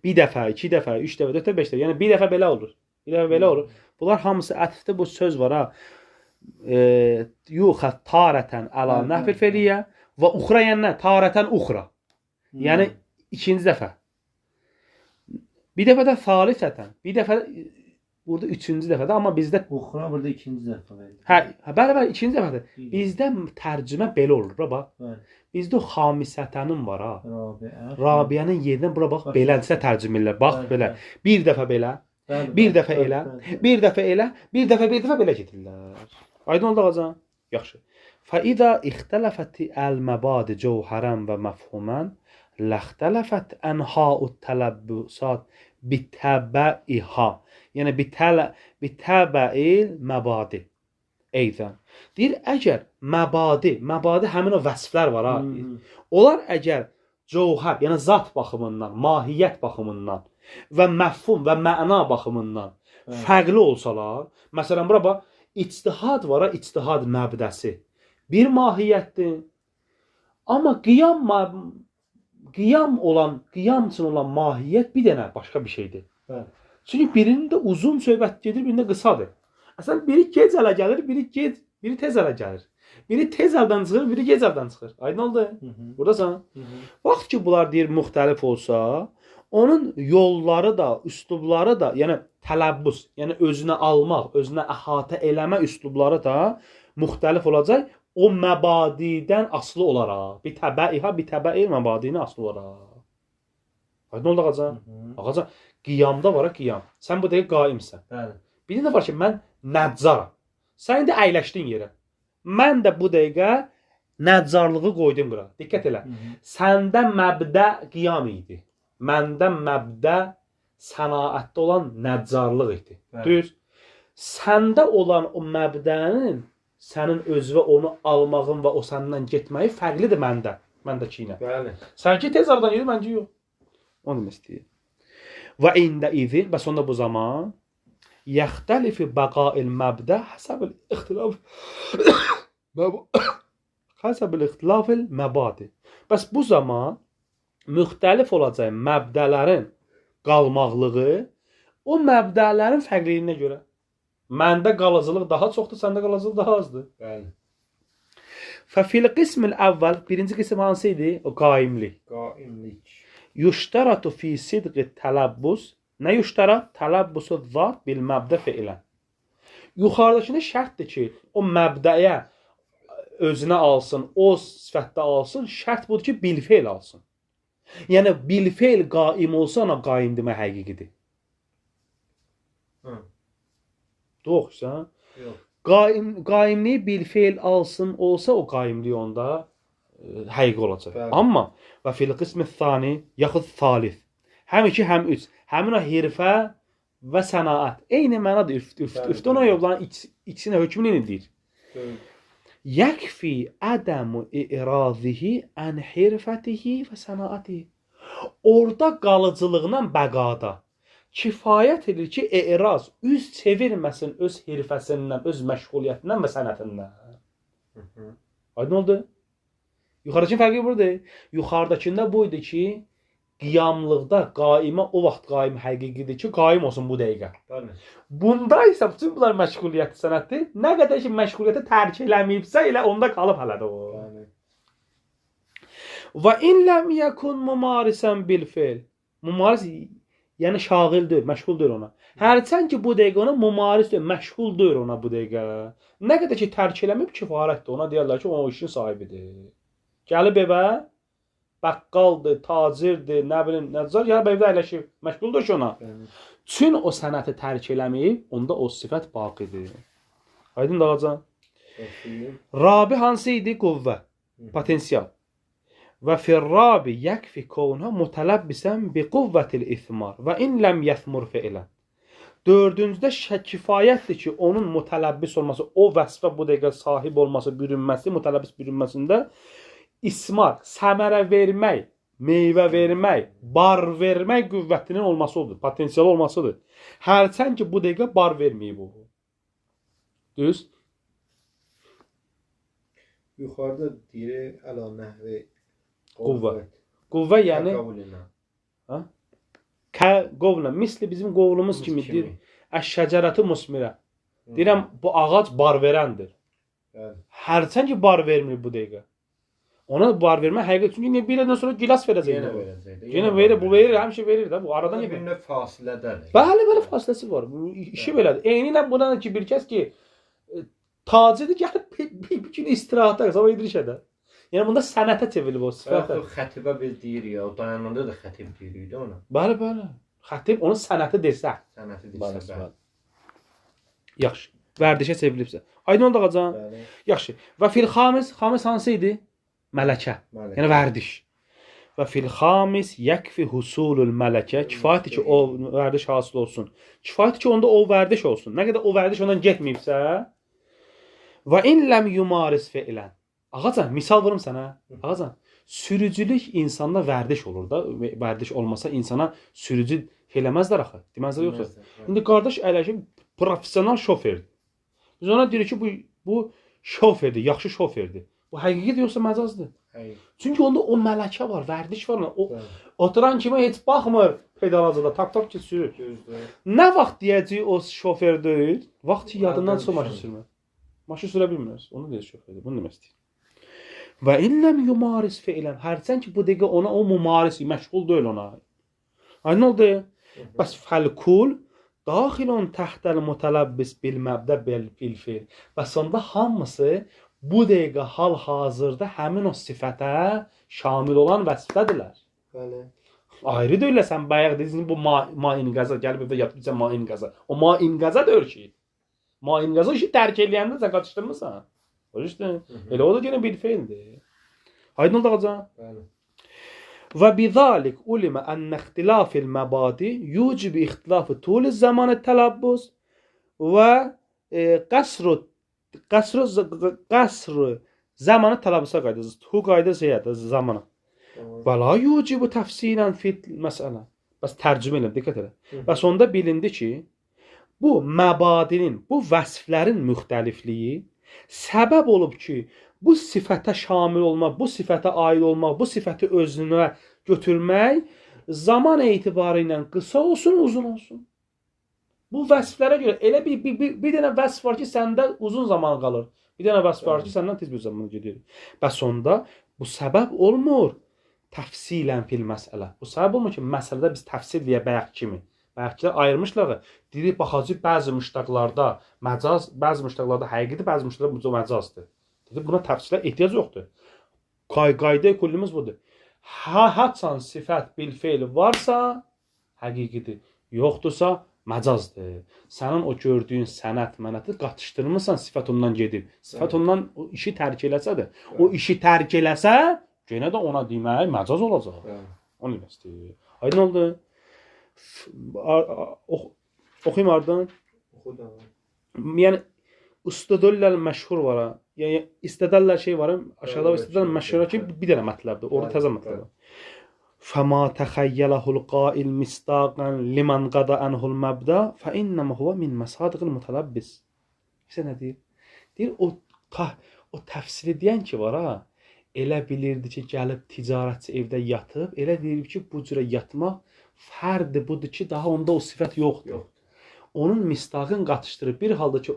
Speaker 1: Bir dəfə, iki dəfə, üç dəfə, dörd dəfə, beş dəfə. Yəni bir dəfə belə olur. Bir dəfə belə olur. Bunlar hamısı ətfdə bu söz var ha. Yuxat tarətən əla nəhvil feliyə və uxra yəni nə? Tarətən uxra. Yəni ikinci dəfə. Bir dəfə də thalithətən. Bir dəfə burada üçüncü dəfədə, amma bizdə
Speaker 3: uxra burada ikinci dəfə verir.
Speaker 1: Bəli, ikinci dəfədir. Bizdə tərcümə belə olur, bura bax. Bizdə o xamisətənin var ha. Rabiənin yerinə bura bax, beləncə tərcümə edirlər. Bax belə. Bir dəfə belə, bir dəfə elə, bir dəfə elə, bir dəfə belə gedirlər. Aydın oldu ağacan? Yaxşı. Fəidə ixtələfəti əl-məbadi cəvhərən və məfhumən ləxtələfət ənha'u tələbbüsat bitəbəiha. Yəni bitəbəil məbadi. Eydən. Deyir, əgər məbadi həmin o vəsflər var ha. Onlar əgər cəvhər, yəni zat baxımından, mahiyyət baxımından və məfhum və məna baxımından fərqli olsalar, məsələn, bura bax, ictihad var ha, ictihad məbdəsi. Bir mahiyyətdir. Amma qiyam üçün olan mahiyyət bir dənə başqa bir şeydir. Çünki birində uzun söhbət gedir, birində qısadır. Əslən, biri gec ələ gəlir, biri tez ələ gəlir. Biri tez əldən çıxır, biri gec əldən çıxır. Aydın oldu? Buradasan? Vaxt ki, bunlar deyir, müxtəlif olsa, onun yolları da, üslubları da, yəni tələbbüs, yəni özünə almaq, özünə əhatə eləmə üslubları da müxtəlif olacaq. O məbadidən asılı olaraq. Bitəbəil məbadiyinə asılı olaraq. Aydın oldu ağacan? Ağacan, qiyamda var ha, qiyam. Sən bu dəqiq qaimsən. Bir də var ki, mən nəccaram. Sən indi əyləşdin yerə. Mən də bu dəqiqə nəccarlığı qoydum qıra. Diqqət elə. Səndə məbdə qiyam idi. Məndə məbdə sənaətdə olan nəccarlıq idi. Düz. Səndə olan o məbdənin sənin özünə onu almağın və o səndən getməyi fərqlidir məndə. Məndəki ilə.
Speaker 2: Bəli.
Speaker 1: Sənki tez aradan gedir, məncə yox. Onu demək istəyir. Və ində izin, bəs onda bu zaman يختلف بقاء المبدأ حسب الاختلاف حسب الاختلاف المبادئ. Bəs bu zaman müxtəlif olacaq məbdələrin qalmaqlığı o məbdələrin fərqliliyinə görə. Məndə qalıcılıq daha çoxdur, səndə qalıcılıq daha azdır.
Speaker 2: Bəli.
Speaker 1: ففي القسم الأول birinci qism hansı idi? O qaimlik.
Speaker 2: Qaimlik.
Speaker 1: يشترط في صدق التلبس nə يشترط? تلبس الذات بالمبدأ فعلا. Yuxarıdakında şərtdir ki, o məbdəyə özünə alsın, o sifətdə alsın. Şərt budur ki, bilfeil alsın. Yəni bilfeil qaim olsa ona qaim demə həqiqidir. Doğrusa?
Speaker 2: Yox.
Speaker 1: Qaimliyi bilfeil alsın olsa o qaimlik onda həqiqi olacaq.
Speaker 2: Bəli.
Speaker 1: Amma və fil qismi thani yaxud thalith. Həm 2, həm 3. Həmin o hirfə və sənaət. Eyni mənadır üfd ona yoldan ikisinin hökmünü nedir? Yəkfi ədəmu i'razihi ən hirfətihi və sənaətihi. Orada qalıcılığından bəqada kifayət edir ki, i'raz üz çevirməsin öz hirfəsindən, öz məşğuliyyətindən və sənətindən. Aydın oldu? Yuxarıdakının fərqi budur. Yuxarıdakında buydu ki, qiyamlıqda qaimə o vaxt qaim həqiqidir ki, qaim olsun bu dəqiqə.
Speaker 2: Bəli.
Speaker 1: Bunda isə bütün bunlar məşğuliyyəti sənətdir. Nə qədər ki, məşğuliyyəti tərk eləməyibsə, elə onda qalıb hələ də o.
Speaker 2: Bəli.
Speaker 1: Və in ləm yəkun mumarisən bil fiil. Mumaris yəni şağildir, məşğuldur ona. Hərçənd ki, bu dəqiqə ona mumarisdir, məşğuldur ona bu dəqiqə. Nə qədər ki, tərk eləməyib kifayətdir. Ona deyirlər ki, o işin sahibidir. Gəlib evə, bəqqaldır, tacirdir, nə bilim, nəzar, gəlib evdə əyləşib, məşğuldur ki ona. Çün o sənəti tərk eləməyib, onda o sifət baqidir. Aydın dağacan. Rabi hansı idi? Quvvə, potensial. Və firrabi yəkfi qovna mutələbbisən bi quvvətil ithmar və in ləm yəthmur fiilən. Dördüncüdə kifayətdir ki, onun mutələbbis olması, o vəsfə bu dəqiqə sahib olması, bürünməsi, mutələbbis bürünməsində ismar, səmərə vermək, meyvə vermək, bar vermək qüvvətinin olması olur, potensial olmasıdır. Hərçənd ki, bu dəqiqə bar verməyib o. Düz?
Speaker 2: Yuxarıda deyir, əla nəhvi
Speaker 1: Quvvə. Quvvə yəni qovla, misli bizim qovlumuz kimidir. Əş-şəcərəti musmirə. Deyirəm, bu ağac bar verəndir. Hərçənd ki, bar vermir bu dəqiqə. Ona bar vermə həqiqət. Çünki bir ildən sonra gilas verəcək. Yenə verir, bu verir, həmişə verir də. Bu aradan
Speaker 2: bir növ fasilədədir.
Speaker 1: Bəli, belə fasiləsi var. Bu işi belədir. Eyni ilə bundan ki, bir kəs ki, tacirdir, gəlib bir gün istirahata, sabah edir işə də. Yəni bunda sənətə çevrilib o sifətə.
Speaker 2: Xətibə biz deyirik ya, o dayananda da xətib deyirik də ona.
Speaker 1: Bəli, bəli. Xətib onun sənəti desə.
Speaker 2: Sənəti desə, bəli.
Speaker 1: Yaxşı. Vərdişə çevrilibsə. Aydın oldu ağacan?
Speaker 2: Bəli.
Speaker 1: Yaxşı. Və fil xamis, xamis hansı idi? Mələkə. Yəni vərdiş. Və fil xamis yəkfi husulul mələkə. Kifayətdir ki, o vərdiş hasıl olsun. Kifayətdir ki, onda o vərdiş olsun. Nə qədər o vərdiş ondan getməyibsə, və in ləm yumaris fiilən. Ağacan, misal vurum sənə. Ağacan, sürücülük insanda vərdiş olur da. Vərdiş olmasa insana sürücü eləməzlər axı. Deməzlər yoxsa. İndi qardaş əyləşib professional şoferdir. Biz ona deyirik ki, bu şoferdir, yaxşı şoferdir. Bu həqiqidir yoxsa məcazdır?
Speaker 2: Həqiqi.
Speaker 1: Çünki onda o mələkə var, vərdiş var. O oturan kimə heç baxmır pedalacada, tak ki sürür. Nə vaxt deyəcək o şofer deyil? Vaxt ki yadından çıxır maşın sürmür. Maşın sürə bilmir. Onu deyir şoferdir. Bunu demək istəyir. Və illəm yumaris fiilən. Hərçənd ki bu dəqiqə ona o mumaris, məşğul deyil ona. Ay nə oldu? Bəs fəlkul daxilun təhtəl mutələbbis bil məbdə bil fiil. Bəs onda hamısı bu dəqiqə hal-hazırda həmin o sifətə şamil olan vəsfdədirlər.
Speaker 2: Bəli.
Speaker 1: Ayrı deyirlər, sən bayaq dedin bu main qaza, gəlib evdə yatmışsan main qaza. O main qaza deyir ki, main qaza işi tərk eləyəndə sən qaçışdırmısan. O işte, elə o da yenə bir feildir. Aydın oldu ağacan?
Speaker 2: Bəli.
Speaker 1: Və bizalik ulimə ən ixtilafil məbadi yucibi ixtilafı tuli zamanı tələbbüs və qəsru zamanı tələbbüsə qaydası. Tu qaydası yədə zamanı. Və la yucibu təfsilən fit məsələ. Bəs tərcümə edim, diqqət elə. Bəs onda bilindi ki, bu məbadinin, bu vəsflərin müxtəlifliyi səbəb olub ki, bu sifətə şamil olmaq, bu sifətə aid olmaq, bu sifəti özünə götürmək zaman etibarı ilə qısa olsun, uzun olsun. Bu vəsflərə görə elə bir dənə vəsf var ki, səndə uzun zaman qalır. Bir dənə vəsf var ki, səndən tez bir zaman gedir. Bəs onda bu səbəb olmur təfsilən fil məsələ. Bu səbəb olmur ki, məsələdə biz təfsil deyə bayaq kimi. Bayaqçılar ayırmışlar. Deyir, baxacaq bəzi müştəqlarda məcaz, bəzi müştəqlarda həqiqidir, bəzi müştəqlarda məcazdır. Dedi, buna təfsilə ehtiyac yoxdur. Qayda kullimiz budur. Haçan sifət bil feil varsa həqiqidir. Yoxdursa məcazdır. Sənin o gördüyün sənət, mənəti qatışdırmırsan, sifət ondan gedib. Sifət ondan o işi tərk eləsə də, o işi tərk eləsə, yenə də ona demək məcaz olacaq. Onu istəyir. Aydın oldu? Oxuyum ardın. Yəni istidəllər məşhur var. Yəni istidəllər şey var. Aşağıda istidəl məşhur ki, bir dənə mətləbdir. Orada təzə mətləbdir. فما تخيله القائل مصداقا لمن قضى عنه المبدا فإنما هو من مصادق المتلبس. İşte nə deyir? Deyir o təfsiri deyən ki var ha, elə bilirdi ki, gəlib ticarətçi evdə yatıb, elə deyir ki, bu cürə yatmaq fərdi budur ki, daha onda o sifət yoxdur. Onun misdaqını qatışdırıb bir halda ki,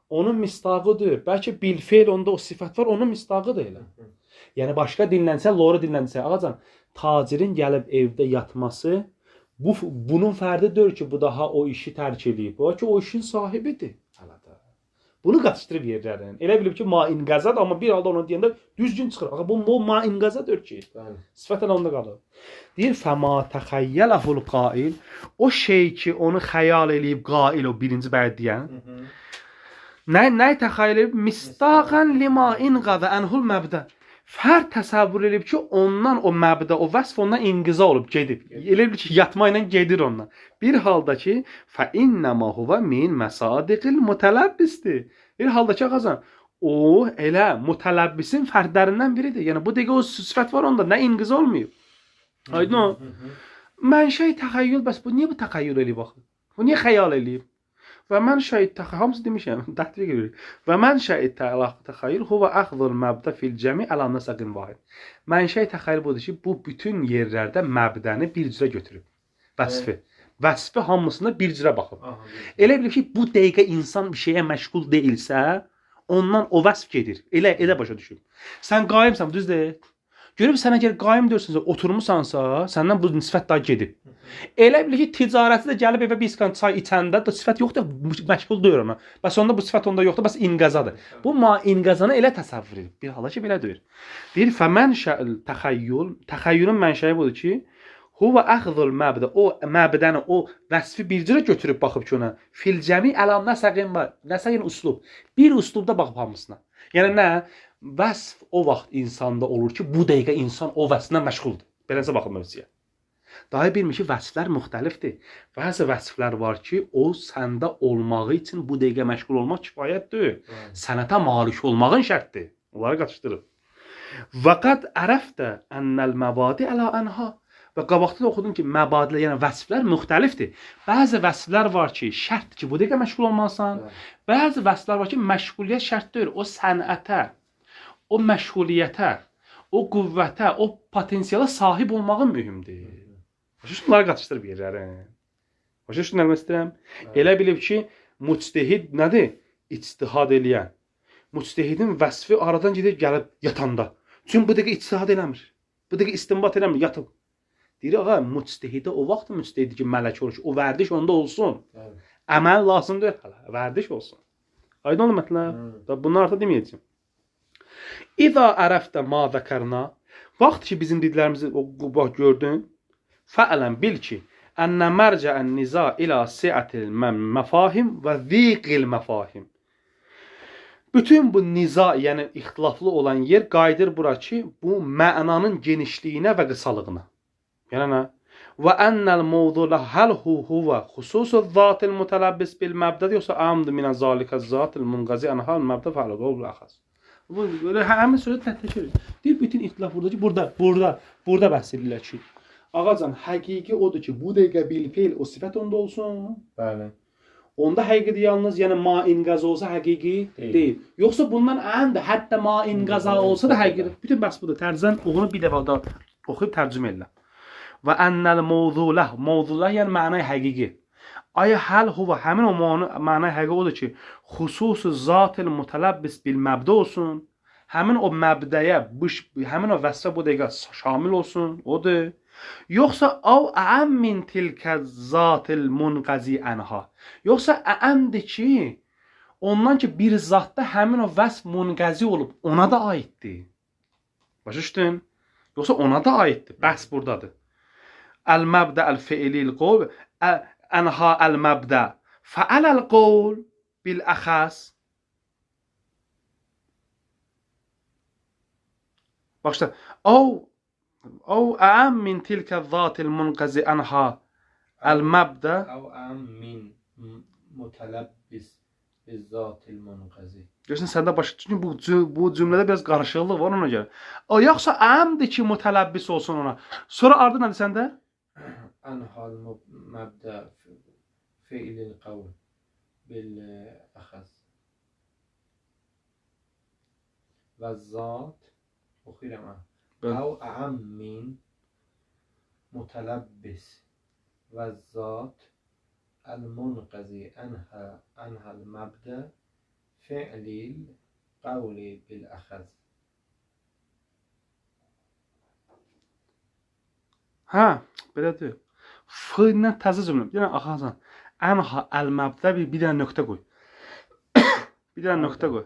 Speaker 1: onun misdaqıdır. Bəlkə bilfeil onda o sifət var, onun misdaqıdır elə. Yəni başqa dinlənsə, loru dinlənsə, ağacan, tacirin gəlib evdə yatması bunun fərdi deyil ki, bu daha o işi tərk edib. O ki, o işin sahibidir. Bunu qatışdırıb yerlərin. Elə bilib ki, mainqazadır, amma bir halda onu deyəndə düzgün çıxır. Bu mainqazadır ki, sifətən onda qalır. Deyir, fəma təxəyyələhul qail, o şey ki, onu xəyal eləyib qail, o birinci bəy deyən, nə təxəyyəl eləyib? Mistaqən lima inqaza ənhul məbdə. Fərd təsəvvür edib ki, ondan o məbdə, o vəsf ondan inqiza olub, gedib. Elə bilir ki, yatma ilə gedir ondan. Bir halda ki, fəinnəmə huvə min məsadiqil mütələbbisdir. Bir halda ki, ağazan, o elə mütələbbisin fərdlərindən biridir. Yəni, bu dəqiqə o sifət var onda, nə inqiza olmayıb. Aydın o? Mənşəy təxəyyül, bəs bu niyə bu təxəyyül eləyib baxın? Bu niyə xəyal eləyib? Və mən şəhid təxəyyül, hamısı demişəm, təhdiq edirik. Və mən şəhid təxəyyül huvə əxzul məbdə fil cəmi əla nəsəqin vahid. Mənşəy təxəyyül budur ki, bu bütün yerlərdə məbdəni bir cürə götürüb. Vəsfi. Vəsfi hamısında bir cürə baxıb. Elə bilir ki, bu dəqiqə insan bir şeyə məşğul deyilsə, ondan o vəsf gedir. Elə başa düşün. Sən qaimsən, düz deyil. Görüb sən əgər qaim deyirsinsə, oturmusansa, səndən bu sifət daha gedib. Elə bilir ki, ticarəti də gəlib evə bir iskan çay içəndə da sifət yoxdur, məşğul deyir ona. Bəs onda bu sifət onda yoxdur, bəs inqazadır. Bu inqazanı elə təsəvvür edib. Bir hala ki, belə deyir. Deyir, fəmənşə'l təxəyyül, təxəyyülün mənşəyi budur ki, huvə əxzul məbdə, o məbdəni, o vəsfi bir cürə götürüb baxıb ki ona, fil cəmi əlam nəsəqin var, nəsəqin uslub. Bir uslubda baxıb hamısına. Yəni nə? Vəsf o vaxt insanda olur ki, bu dəqiqə insan o vəsflə məşğuldur. Beləcə baxın mövzuya. Daha bilmir ki, vəsflər müxtəlifdir. Bəzi vəsflər var ki, o səndə olmağı üçün bu dəqiqə məşğul olmaq kifayətdir. Sənətə malik olmağın şərtdir. Onları qatışdırır. Vəqad ərəfdə ənəl məbadi ələ ənha. Və qabaqda da oxudum ki, məbadilə, yəni vəsflər müxtəlifdir. Bəzi vəsflər var ki, şərtdir ki, bu dəqiqə məşğul olmalısan. Bəzi vəsflər var ki, məşğuliyyət şərt deyil. O sənətə, o məşğuliyyətə, o qüvvətə, o potensiala sahib olmağın mühümdür. Başa bunları qatışdırıb yerlərin. Başa şunu demək istəyirəm. Elə bilib ki, müctehid nədir? İctihad eləyən. Müctehidin vəsfi aradan gedib gəlib yatanda. Çünki bu dəqiqə ictihad eləmir. Bu dəqiqə istinbat eləmir, yatıb. Deyir, ağa, müctehidə o vaxt müctehid ki, mələk olur ki, o vərdiş onda olsun. Əməl lazımdır, vərdiş olsun. Aydın oldu mətləb? Bunu artıq deməyəcəm. İza ərəfdə ma zəkərna, vaxt ki, bizim dediklərimizi gördün, fəələn bil ki, ənnə mərcəən niza ilə siətil məfahim və ziqil məfahim. Bütün bu niza, yəni ixtilaflı olan yer qayıdır bura ki, bu mənanın genişliyinə və qısalığına. Yəni nə? Və ənəl mövzulə həl huvə xüsusu zatil mütələbbis bil məbdədir, yoxsa amdı minə zalikə zatil munqazi ənhal məbdə fəalə qovlu əxəz. Böyle həmin sözü təkrar. Deyir, bütün ixtilaf burada ki, burada bəhs edirlər ki, ağacan, həqiqi odur ki, bu dəqiqə bil feil o sifət onda olsun.
Speaker 2: Bəli.
Speaker 1: onda həqiqidir yalnız, yəni main qaza olsa həqiqi deyil. Yoxsa bundan əndir, hətta main qaza olsa da həqiqidir. Bütün bəhs budur. Tərcüdən onu bir dəfə da oxuyub tərcümə elə. Və ennel mavzulah, mavzulah yəni mənay həqiqi. Ay hal huwa həmin o mənay həqiqi odur ki, xüsusi zatil mutələbbis bil məbdə olsun. Həmin o məbdəyə, həmin o vəsfə bu dəqiqə şamil olsun, odur. Yoxsa av əm min tilkə zatil munqazi ənha. Yoxsa əmdir ki, ondan ki bir zatda həmin o vəsf munqazi olub, ona da aiddir. Başa düşdün? Yoxsa ona da aiddir. Bəhs buradadır. Əl-məbdə əl-fiilil qol, ənha əl-məbdə fəələl qol bil-əxəs. Başda, أو أعم من تلك الذات المنقذ عنها المبدأ
Speaker 2: أو أعم من متلبس بالذات المنقذ.
Speaker 1: Görürsən səndə başa düşdün bu cümlədə biraz qarışıqlıq var ona görə. O yoxsa əmdir ki mutələbbis olsun ona. Sonra ardı nədir səndə?
Speaker 2: Anhal mabda fiilil qawl bil akhaz. Və zat oxuyuram ha. أو أعم من متلبس والذات المنقذ عنها المبدأ فعل القول بالأخذ.
Speaker 1: Ha, belədir. F-ilə təzə cümlə. Bir dənə axarsan. Ənha əl-məbdə bir dənə nöqtə qoy. Bir dənə nöqtə qoy.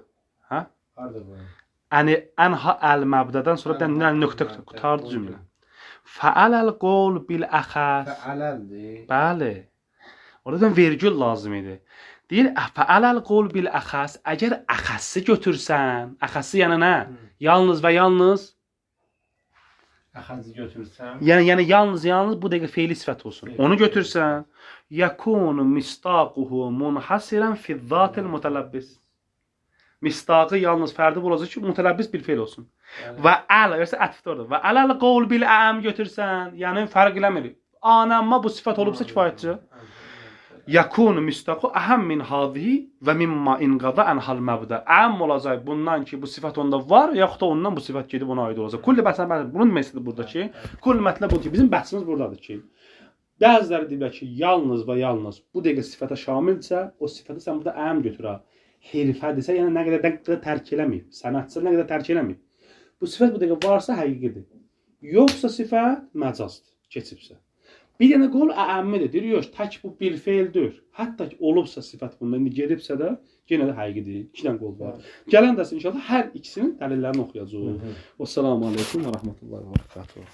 Speaker 1: Ha?
Speaker 2: Harda qoyun?
Speaker 1: Yəni ənha əl-məbdədən sonra bir dənə nöqtə qutardı cümlə. Fəələl qol bil-əxəs.
Speaker 2: Fəələldir.
Speaker 1: Bəli. Oradan vergül lazım idi. Deyir, fəələl qol bil-əxəs. Əgər əxəssi götürsən, əxəssi yəni nə? Yalnız və yalnız
Speaker 2: Əxəzi götürsən.
Speaker 1: Yəni yalnız bu dəqiqə feili sifət olsun. Onu götürsən, yakunu mistaquhu munhasiran fi zatil mutələbbis. Mistaqı yalnız fərdi olacaq ki, mutələbbis bir feil olsun. Və əl, yoxsa ətfdə orada. Və ələl qol bil əm götürsən, yəni fərq eləmir. Anəmma bu sifət olubsa kifayətçi. Yakunu mistaqu əhəm min hadihi və mimma inqada ənhal məbdə. Əm olacaq bundan ki, bu sifət onda var, yaxud da ondan bu sifət gedib ona aid olacaq. Kulli bəhsən, bunun məsələsi burada ki, kulli mətləb budur ki, bizim bəhsimiz buradadır ki, bəziləri deyirlər ki, yalnız və yalnız bu dəqiqə sifətə şamildirsə, o sifəti sən burada əm götür ha. Herifədirsə, yəni nə qədər tərk eləməyib, sənətçı nə qədər tərk eləməyib. Bu sifət bu dəqiqə varsa həqiqidir. Yoxsa sifət məcazdır, keçibsə. Bir dənə qol əəmmidir, deyir, yox, tək bu bir feildir. Hətta ki, olubsa sifət bunda, indi gedibsə də, yenə də həqiqidir. 2 dənə qol var. Gələn dəsə inşallah hər ikisinin dəlillərini oxuyacaq. Vəssalamu aleykum və rəhmətullahi və bərəkatuhu.